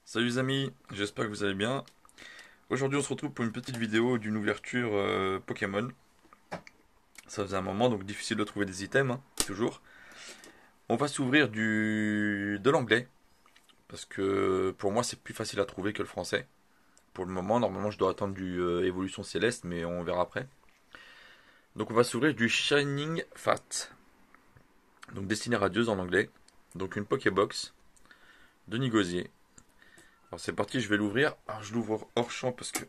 Salut les amis, j'espère que vous allez bien. Aujourd'hui on se retrouve pour une petite vidéo d'une ouverture Pokémon. Ça faisait un moment donc difficile de trouver des items, hein, toujours. On va s'ouvrir de l'anglais, parce que pour moi c'est plus facile à trouver que le français. Pour le moment, normalement je dois attendre du Évolution Céleste, mais on verra après. Donc on va s'ouvrir du Shining Fat, donc Destinée Radieuse en anglais. Donc une Pokébox de Nigosier. Alors c'est parti, je vais l'ouvrir. Alors je l'ouvre hors champ parce que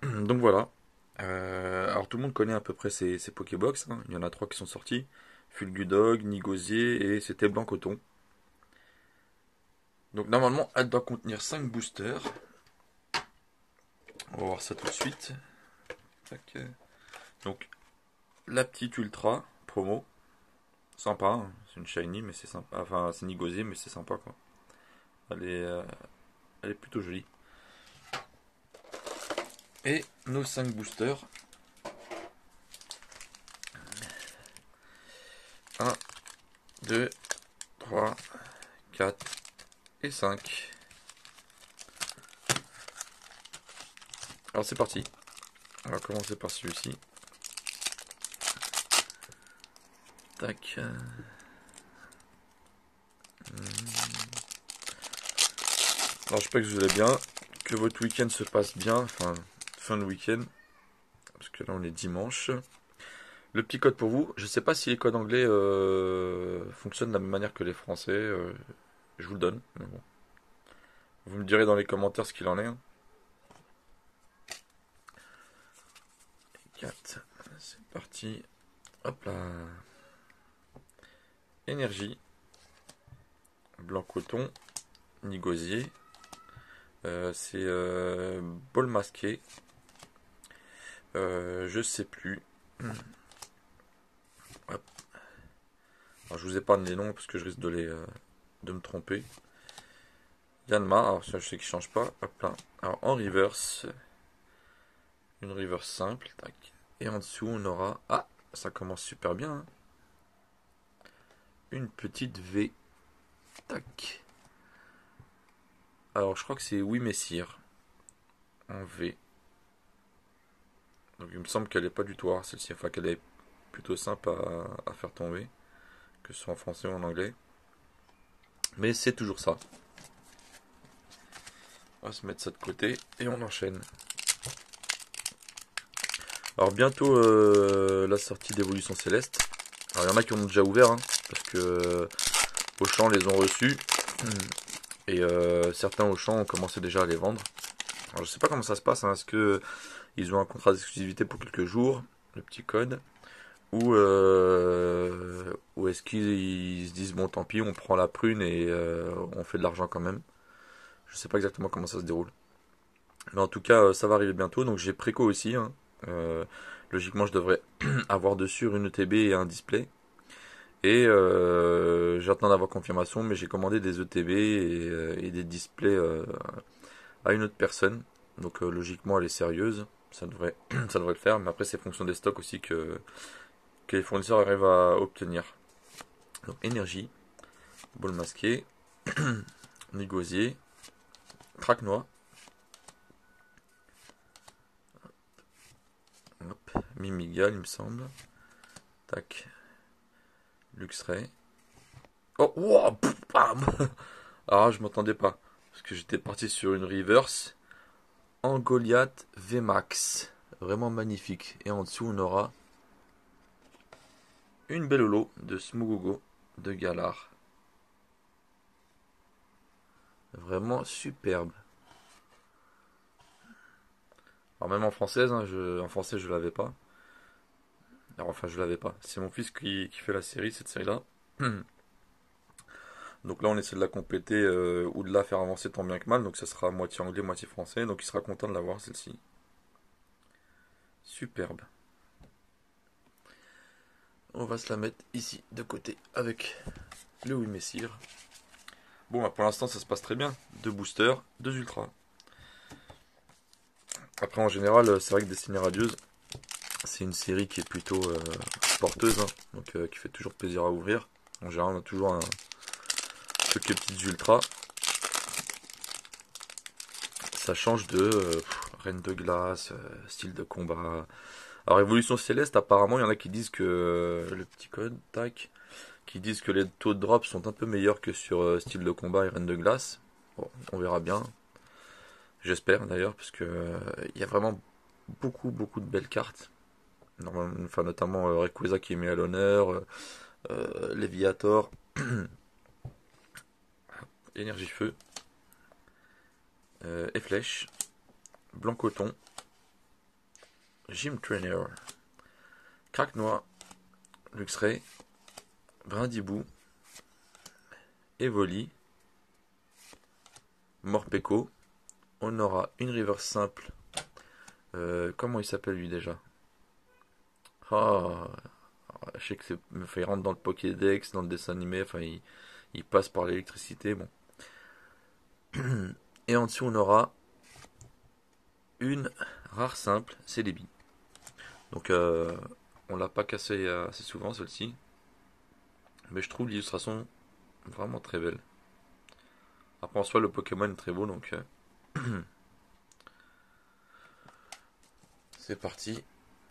donc voilà. Alors tout le monde connaît à peu près ces Pokébox, hein. Il y en a trois qui sont sortis. Fulgudog, Nigosier et c'était Blanc Coton. Donc normalement elle doit contenir 5 boosters. On va voir ça tout de suite. Tac. Donc la petite Ultra promo. Sympa, hein. C'est une shiny mais c'est sympa. Enfin c'est Nigosier mais c'est sympa quoi. Elle est, euh, elle est plutôt jolie. Et nos 5 boosters. Un, 2, 3, 4 et 5. Alors c'est parti. On va commencer par celui-ci. Tac. Alors j'espère que vous allez bien, que votre week-end se passe bien, enfin fin de week-end, parce que là on est dimanche. Le petit code pour vous, je sais pas si les codes anglais fonctionnent de la même manière que les français, je vous le donne, mais bon. Vous me direz dans les commentaires ce qu'il en est, hein. 4, c'est parti. Hop là. Énergie. Blanc coton. Nigosier. C'est bol masqué. Je sais plus. Hop. Alors, je vous épargne les noms parce que je risque de me tromper. Yanma, alors ça je sais qu'il change pas. Hop là. Alors en reverse. Une reverse simple. Tac. Et en dessous on aura. Ah, ça commence super bien, hein. Une petite V. Tac. Alors je crois que c'est Oui Messire. En V. Donc il me semble qu'elle est pas du tout rare celle-ci. Enfin qu'elle est plutôt simple à faire tomber. Que ce soit en français ou en anglais. Mais c'est toujours ça. On va se mettre ça de côté et on enchaîne. Alors bientôt la sortie d'Évolution Céleste. Alors il y en a qui ont déjà ouvert, hein, parce que Auchan les ont reçus. Et certains Auchan ont commencé déjà à les vendre. Alors je sais pas comment ça se passe, hein. Est-ce que ils ont un contrat d'exclusivité pour quelques jours, le petit code, ou est-ce qu'ils se disent bon tant pis, on prend la prune et on fait de l'argent quand même. Je sais pas exactement comment ça se déroule. Mais en tout cas, ça va arriver bientôt, donc j'ai préco aussi, hein. Euh, Logiquement, je devrais avoir dessus une ETB et un display. Et j'attends d'avoir confirmation, mais j'ai commandé des ETB et des displays à une autre personne. Donc logiquement, elle est sérieuse. Ça devrait, ça devrait le faire. Mais après, c'est fonction des stocks aussi que les fournisseurs arrivent à obtenir. Donc énergie, bol masqué, négocier, craque noix. Hop, Mimigal, il me semble. Tac. Luxray. Oh, wow, bam. Ah, je m'attendais pas. Parce que j'étais parti sur une reverse. En Goliath VMAX. Vraiment magnifique. Et en dessous, on aura une belle holo de Smogogo de Galar. Vraiment superbe. Alors même en française, hein, en français je l'avais pas. Alors enfin je l'avais pas. C'est mon fils qui fait la série, cette série-là. Donc là on essaie de la compléter ou de la faire avancer tant bien que mal. Donc ça sera moitié anglais, moitié français. Donc il sera content de l'avoir celle-ci. Superbe. On va se la mettre ici de côté avec le Oui Messire. Bon bah pour l'instant ça se passe très bien. Deux boosters, deux ultras. Après en général c'est vrai que Destinée Radieuse, C'est une série qui est plutôt porteuse, hein, donc qui fait toujours plaisir à ouvrir. En général, on a toujours quelques petites ultras. Ça change de Reine de glace, style de combat. Alors Évolution Céleste, apparemment, il y en a qui disent que le petit code, tac, qui disent que les taux de drop sont un peu meilleurs que sur style de combat et Reine de glace. Bon, on verra bien. J'espère d'ailleurs, parce que il y a vraiment beaucoup de belles cartes. Normalement, enfin, notamment Rayquaza qui est mis à l'honneur, Léviator, Énergie Feu, et Flèche, Blanc Coton, Gym Trainer, Crack-Noix, Luxray, Brindibou, Evoli, Morpeko. On aura une reverse simple. Comment il s'appelle lui déjà? Ah, je sais que il rentre dans le Pokédex, dans le dessin animé, enfin il passe par l'électricité, bon. Et en dessous on aura une rare simple, c'est Celebi. Donc on l'a pas cassé assez souvent celle-ci, mais je trouve l'illustration vraiment très belle. Après en soi le Pokémon est très beau, donc c'est parti,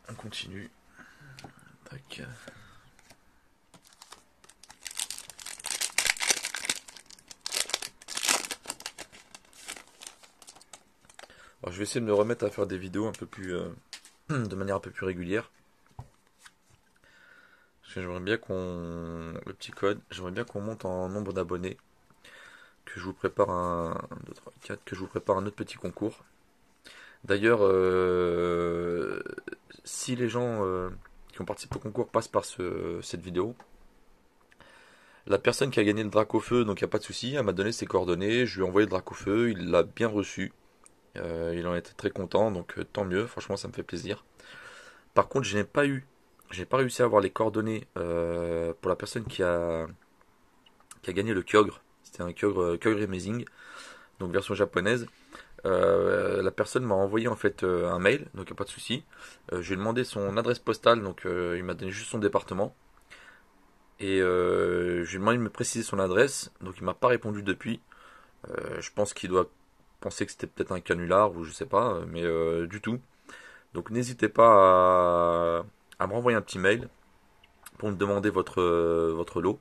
on continue. Tac. Alors je vais essayer de me remettre à faire des vidéos un peu plus de manière un peu plus régulière. Parce que j'aimerais bien le petit code, j'aimerais bien qu'on monte en nombre d'abonnés, que je vous prépare un 2, 3, 4, que je vous prépare un autre petit concours. D'ailleurs, si les gens qui ont participé au concours passent par cette vidéo, la personne qui a gagné le drac au feu, donc il n'y a pas de souci, elle m'a donné ses coordonnées, je lui ai envoyé le drac au feu, il l'a bien reçu. Il en était très content, donc tant mieux, franchement ça me fait plaisir. Par contre, j'ai pas réussi à avoir les coordonnées pour la personne qui a gagné le Kyogre. C'était un Kyogre Amazing, donc version japonaise. La personne m'a envoyé en fait un mail, donc il n'y a pas de souci. Je lui ai demandé son adresse postale, donc il m'a donné juste son département. Et je lui ai demandé de me préciser son adresse, donc il m'a pas répondu depuis. Je pense qu'il doit penser que c'était peut-être un canular ou je sais pas, mais du tout. Donc n'hésitez pas à me renvoyer un petit mail pour me demander votre lot.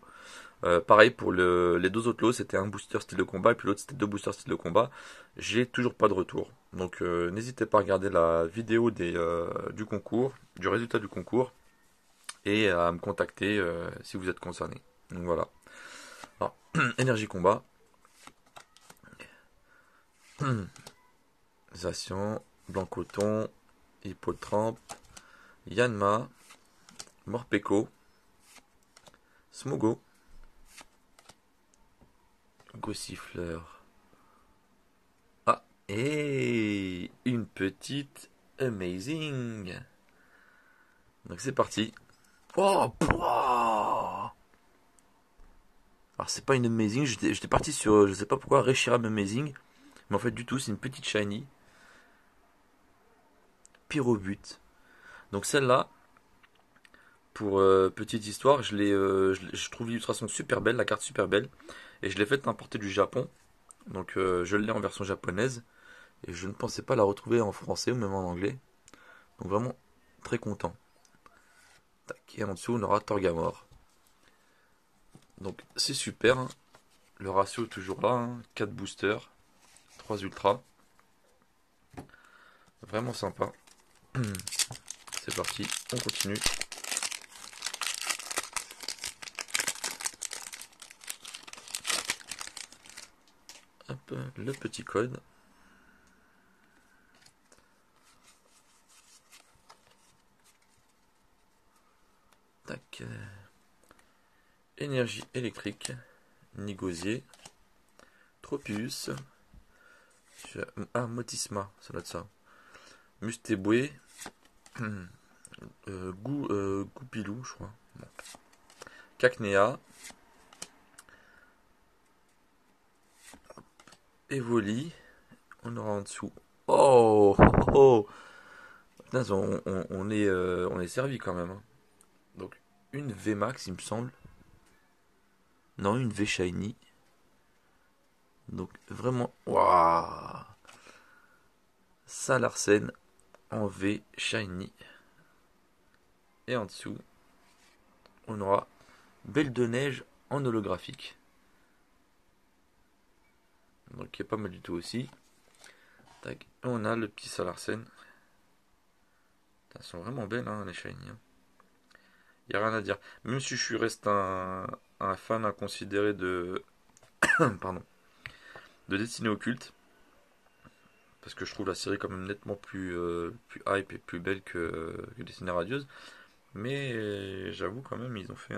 Pareil pour les deux autres lots, c'était un booster style de combat et puis l'autre c'était deux boosters style de combat. J'ai toujours pas de retour. Donc n'hésitez pas à regarder la vidéo du concours, du résultat du concours et à me contacter si vous êtes concerné. Donc voilà. Alors, énergie combat. Zacian, Blanc Coton, Hippotrampe, Yanma, Morpeko, Smogo, Gossifleur. Ah, et une petite Amazing. Donc c'est parti. Oh, pouah. Alors c'est pas une Amazing, j'étais parti sur, je sais pas pourquoi, Reshiram Amazing. Mais en fait du tout, c'est une petite Shiny. Pyrobut. Donc celle-là, pour petite histoire, je trouve l'illustration super belle, la carte super belle. Et je l'ai faite importer du Japon. Donc je l'ai en version japonaise. Et je ne pensais pas la retrouver en français ou même en anglais. Donc vraiment très content. Tac, et en dessous on aura Torgamore. Donc c'est super, hein. Le ratio est toujours là, hein. 4 boosters, 3 ultras. Vraiment sympa. C'est parti, on continue. Hop, le petit code. Tac. Énergie électrique. Nigosier. Tropius. Ah, Motisma, ça doit être ça. Mustéboué. Goupilou, je crois. Bon. Cacnea. Evoli. On aura en dessous. Oh, oh, oh. Putain, on est servi quand même, hein. Donc, une VMAX, il me semble. Non, une V Shiny. Donc, vraiment. Waouh! Ça, Larsen en V Shiny. Et en dessous, on aura Belle de Neige en holographique. Donc, qui est pas mal du tout aussi. Tac. Et on a le petit Salarsen. Elles sont vraiment belles, hein, les Shiny, hein. Y a rien à dire. Même si reste un fan inconsidéré de. Pardon. De Destinée Occulte. Parce que je trouve la série quand même nettement plus hype et plus belle que Destinée Radieuse. Mais j'avoue quand même, ils ont fait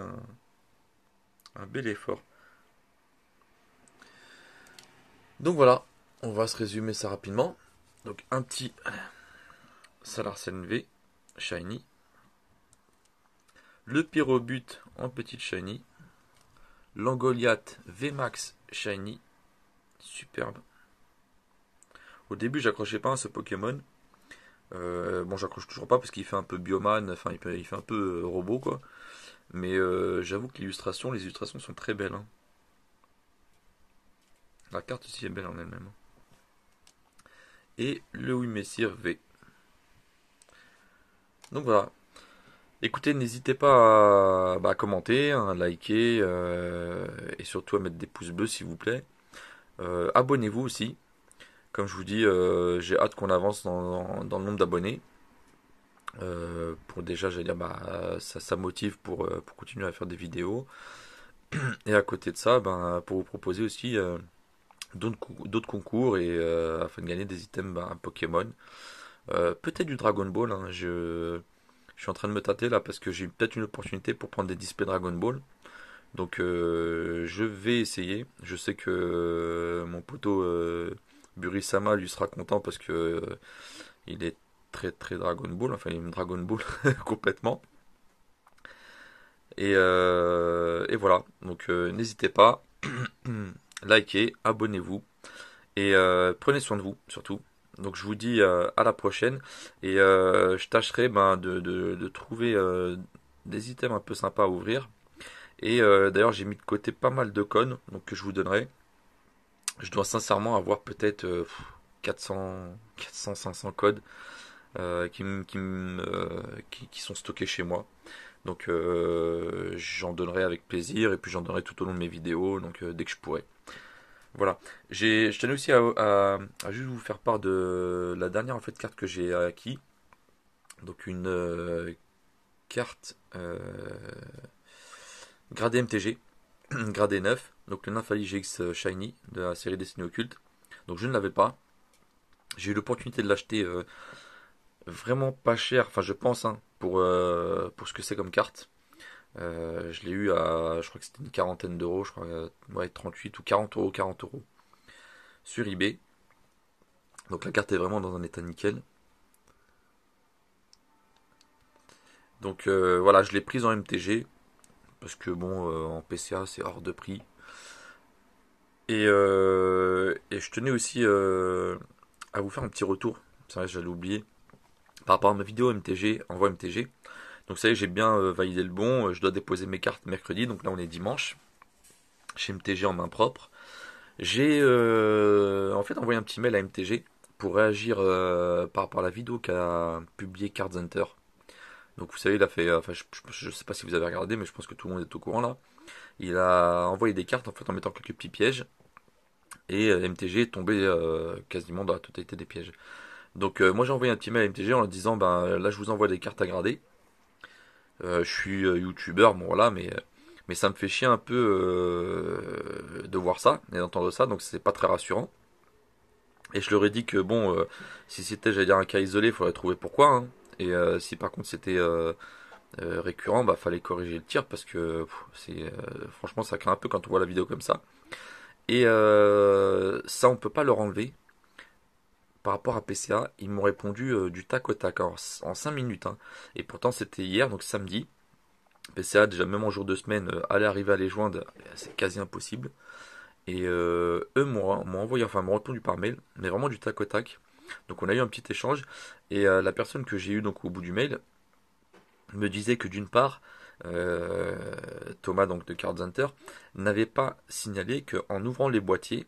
un bel effort. Donc voilà, on va se résumer ça rapidement. Donc un petit Salarsen V Shiny. Le Pyrobut en petite Shiny. L'Angoliath VMAX Shiny. Superbe. Au début, j'accrochais pas à ce Pokémon. Bon, j'accroche toujours pas parce qu'il fait un peu bioman, enfin, il fait un peu robot, quoi. Mais j'avoue que les illustrations sont très belles, hein. La carte aussi est belle en elle-même. Et le Wimessir V. Donc voilà. Écoutez, n'hésitez pas à commenter, à liker et surtout à mettre des pouces bleus s'il vous plaît. Abonnez-vous aussi. Comme je vous dis, j'ai hâte qu'on avance dans le nombre d'abonnés. Pour déjà, j'allais dire, ça motive pour continuer à faire des vidéos. Et à côté de ça, pour vous proposer aussi d'autres concours et afin de gagner des items Pokémon. Peut-être du Dragon Ball, hein. Je suis en train de me tâter là parce que j'ai peut-être une opportunité pour prendre des displays Dragon Ball. Donc je vais essayer. Je sais que mon poteau Burisama lui sera content parce que il est très très Dragon Ball. Enfin il aime Dragon Ball complètement. Et voilà. Donc n'hésitez pas. Likez, abonnez-vous. Et prenez soin de vous surtout. Donc je vous dis à la prochaine. Et je tâcherai de trouver des items un peu sympas à ouvrir. Et d'ailleurs j'ai mis de côté pas mal de codes donc, que je vous donnerai. Je dois sincèrement avoir peut-être 500 codes qui sont stockés chez moi. Donc j'en donnerai avec plaisir et puis j'en donnerai tout au long de mes vidéos, donc dès que je pourrai. Voilà. Je tenais aussi à juste vous faire part de la dernière en fait carte que j'ai acquis. Donc une carte gradée MTG, gradée 9, donc le Nymphali GX Shiny de la série Destinée Occulte. Donc je ne l'avais pas. J'ai eu l'opportunité de l'acheter vraiment pas cher, enfin je pense, hein, pour ce que c'est comme carte. Je l'ai eu à, je crois que c'était une quarantaine d'euros, je crois, ouais, 38 ou 40 euros sur eBay. Donc la carte est vraiment dans un état nickel. Donc voilà, je l'ai prise en MTG, parce que bon, en PCA c'est hors de prix. Et je tenais aussi à vous faire un petit retour, c'est vrai, j'allais oublier, par rapport à ma vidéo MTG, envoi MTG. Donc ça y est, j'ai bien validé le bon, je dois déposer mes cartes mercredi, donc là on est dimanche, chez MTG en main propre. J'ai en fait envoyé un petit mail à MTG pour réagir par rapport à la vidéo qu'a publié Cards Hunter. Donc vous savez, il a fait, enfin je sais pas si vous avez regardé, mais je pense que tout le monde est au courant là. Il a envoyé des cartes en fait en mettant quelques petits pièges et MTG est tombé quasiment dans la totalité des pièges. Donc moi j'ai envoyé un petit mail à MTG en leur disant là je vous envoie des cartes à grader. Je suis youtubeur, bon voilà, mais ça me fait chier un peu de voir ça et d'entendre ça, donc c'est pas très rassurant. Et je leur ai dit que bon, si c'était, j'allais dire, un cas isolé, il faudrait trouver pourquoi, hein. Et si par contre c'était récurrent, fallait corriger le tir parce que franchement ça craint un peu quand on voit la vidéo comme ça. Et ça on peut pas leur enlever. Par rapport à PCA, ils m'ont répondu du tac au tac en 5 minutes, hein. Et pourtant c'était hier, donc samedi. PCA, déjà même en jour de semaine, arriver à les joindre, c'est quasi impossible. Et eux m'ont envoyé, enfin m'ont répondu par mail, mais vraiment du tac au tac. Donc on a eu un petit échange et la personne que j'ai eue donc au bout du mail me disait que d'une part, euh, Thomas donc de Card Center n'avait pas signalé qu'en ouvrant les boîtiers,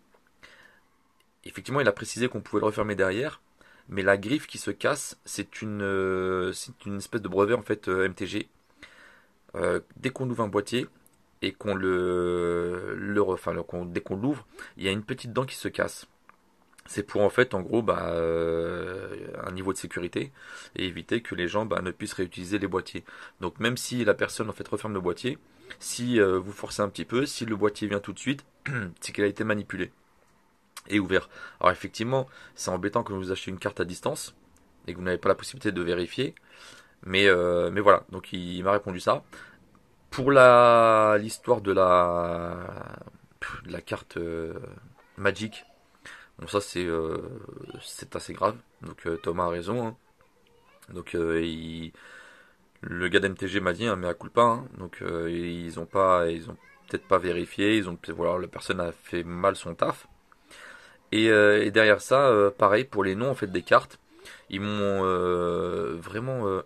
effectivement il a précisé qu'on pouvait le refermer derrière, mais la griffe qui se casse, c'est une espèce de brevet en fait MTG. Dès qu'on ouvre un boîtier et qu'on dès qu'on l'ouvre, il y a une petite dent qui se casse. C'est pour en fait en gros un niveau de sécurité et éviter que les gens ne puissent réutiliser les boîtiers. Donc même si la personne en fait referme le boîtier, si vous forcez un petit peu, si le boîtier vient tout de suite, c'est qu'il a été manipulé et ouvert. Alors effectivement, c'est embêtant que vous achetez une carte à distance et que vous n'avez pas la possibilité de vérifier, mais voilà, donc il m'a répondu ça. Pour l'histoire de la carte Magic, bon ça c'est assez grave. Donc Thomas a raison, hein. Donc le gars d'MTG m'a dit, hein, mais à culpa, hein. Donc ils ont peut-être pas vérifié, voilà, la personne a fait mal son taf. Et derrière ça, pareil pour les noms en fait des cartes, ils m'ont vraiment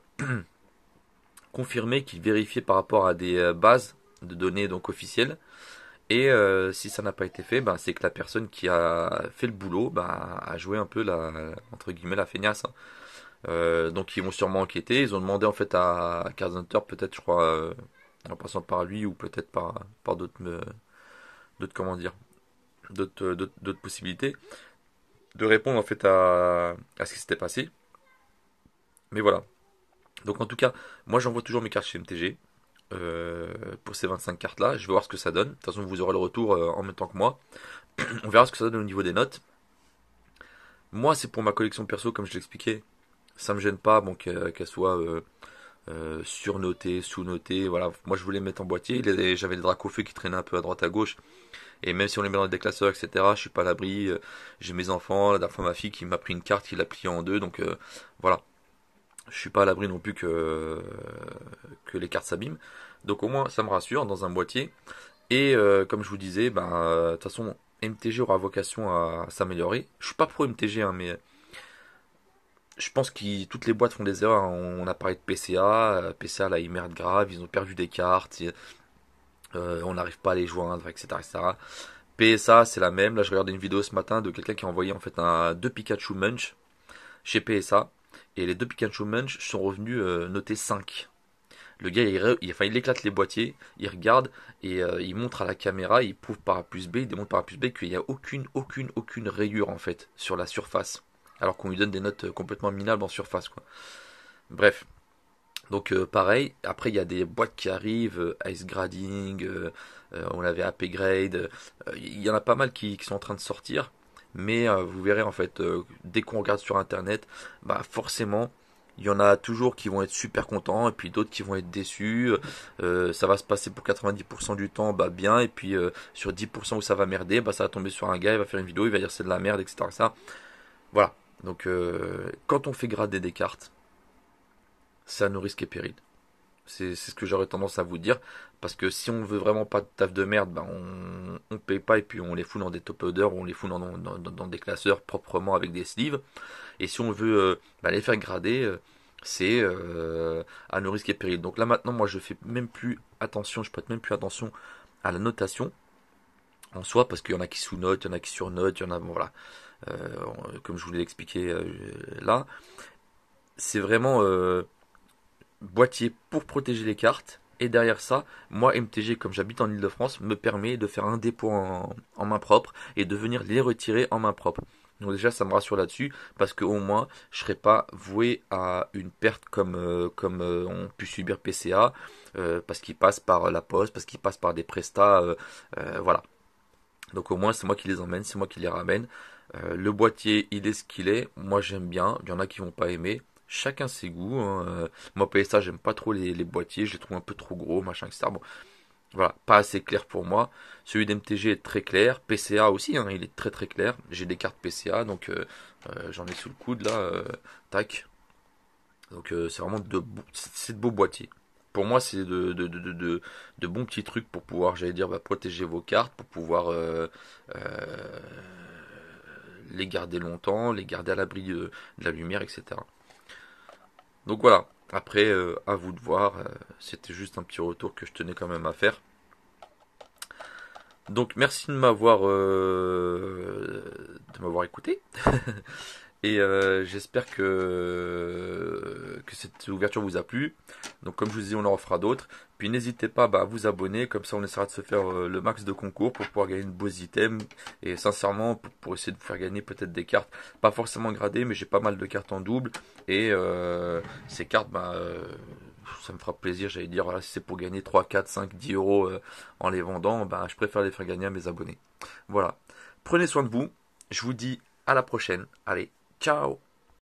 confirmé qu'ils vérifiaient par rapport à des bases de données donc officielles. Et si ça n'a pas été fait, c'est que la personne qui a fait le boulot a joué un peu entre guillemets la feignasse, hein. Donc ils vont sûrement enquêter. Ils ont demandé en fait à Card Hunter, peut-être je crois, en passant par lui ou peut-être par d'autres comment dire, d'autres possibilités, de répondre en fait à ce qui s'était passé. Mais voilà. Donc en tout cas, moi j'envoie toujours mes cartes chez MTG. Pour ces 25 cartes là, je vais voir ce que ça donne. De toute façon, vous aurez le retour en même temps que moi. On verra ce que ça donne au niveau des notes. Moi, c'est pour ma collection perso, comme je l'expliquais. Ça me gêne pas, bon, qu'elle soit surnotée, sous-notée. Voilà. Moi, je voulais mettre en boîtier. J'avais des Dracofeu qui traînaient un peu à droite à gauche. Et même si on les met dans les déclasseurs, etc., je suis pas à l'abri. J'ai mes enfants, la dernière fois ma fille qui m'a pris une carte, qui l'a pliée en deux. Donc voilà. Je suis pas à l'abri non plus que les cartes s'abîment. Donc au moins, ça me rassure dans un boîtier. Et comme je vous disais, de toute façon, MTG aura vocation à s'améliorer. Je suis pas pro MTG, hein, mais je pense que toutes les boîtes font des erreurs, hein. On a parlé de PCA. PCA, là, ils merdent grave. Ils ont perdu des cartes. On n'arrive pas à les joindre, etc., etc. PSA, c'est la même. Là, je regardais une vidéo ce matin de quelqu'un qui a envoyé en fait deux Pikachu Munch chez PSA. Et les deux Pikachu Munch sont revenus notés 5. Le gars, il éclate les boîtiers, il regarde et il montre à la caméra, il prouve par A plus B, il démontre par A plus B qu'il n'y a aucune rayure en fait sur la surface. Alors qu'on lui donne des notes complètement minables en surface, quoi. Bref. Donc pareil, après il y a des boîtes qui arrivent, Ice Grading, on avait AP Grade, il y en a pas mal qui sont en train de sortir, mais vous verrez en fait, dès qu'on regarde sur internet, forcément il y en a toujours qui vont être super contents et puis d'autres qui vont être déçus. Ça va se passer pour 90% du temps bien, et puis sur 10% où ça va merder, ça va tomber sur un gars, il va faire une vidéo, il va dire c'est de la merde, etc. Ça. Voilà, donc quand on fait grader des cartes, c'est à nos risques et périls. C'est ce que j'aurais tendance à vous dire. Parce que si on veut vraiment pas de taf de merde, on paye pas et puis on les fout dans des top loaders ou on les fout dans des classeurs proprement avec des sleeves. Et si on veut les faire grader, c'est à nos risques et périls. Donc là maintenant, moi je fais même plus attention, je prête même plus attention à la notation en soi, parce qu'il y en a qui sous-notent, il y en a qui surnotent, il y en a, bon voilà, comme je vous l'ai expliqué là, c'est vraiment boîtier pour protéger les cartes. Et derrière ça, moi, MTG, comme j'habite en Ile-de-France, me permet de faire un dépôt en main propre et de venir les retirer en main propre. Donc déjà, ça me rassure là-dessus, parce qu'au moins, je serai pas voué à une perte comme ont pu subir PCA, parce qu'il passe par la poste, parce qu'il passe par des prestats, voilà. Donc au moins, c'est moi qui les emmène, c'est moi qui les ramène. Le boîtier, il est ce qu'il est. Moi, j'aime bien. Il y en a qui vont pas aimer. Chacun ses goûts, hein. Moi, PSA, j'aime pas trop les boîtiers. Je les trouve un peu trop gros, machin, etc. Bon, voilà, pas assez clair pour moi. Celui d'MTG est très clair. PCA aussi, hein, il est très très clair. J'ai des cartes PCA, donc j'en ai sous le coude là. Tac. Donc c'est vraiment c'est de beaux boîtiers. Pour moi, c'est de bons petits trucs pour pouvoir, j'allais dire, protéger vos cartes, pour pouvoir les garder longtemps, les garder à l'abri de la lumière, etc. Donc voilà, après, à vous de voir, c'était juste un petit retour que je tenais quand même à faire. Donc merci de m'avoir écouté. Et j'espère que cette ouverture vous a plu. Donc comme je vous dis, on en refera d'autres. Puis n'hésitez pas à vous abonner, comme ça on essaiera de se faire le max de concours pour pouvoir gagner de beaux items. Et sincèrement, pour essayer de vous faire gagner peut-être des cartes, pas forcément gradées, mais j'ai pas mal de cartes en double. Et ces cartes, ça me fera plaisir, j'allais dire, voilà, si c'est pour gagner 3, 4, 5, 10 euros en les vendant, je préfère les faire gagner à mes abonnés. Voilà. Prenez soin de vous. Je vous dis à la prochaine. Allez. Ciao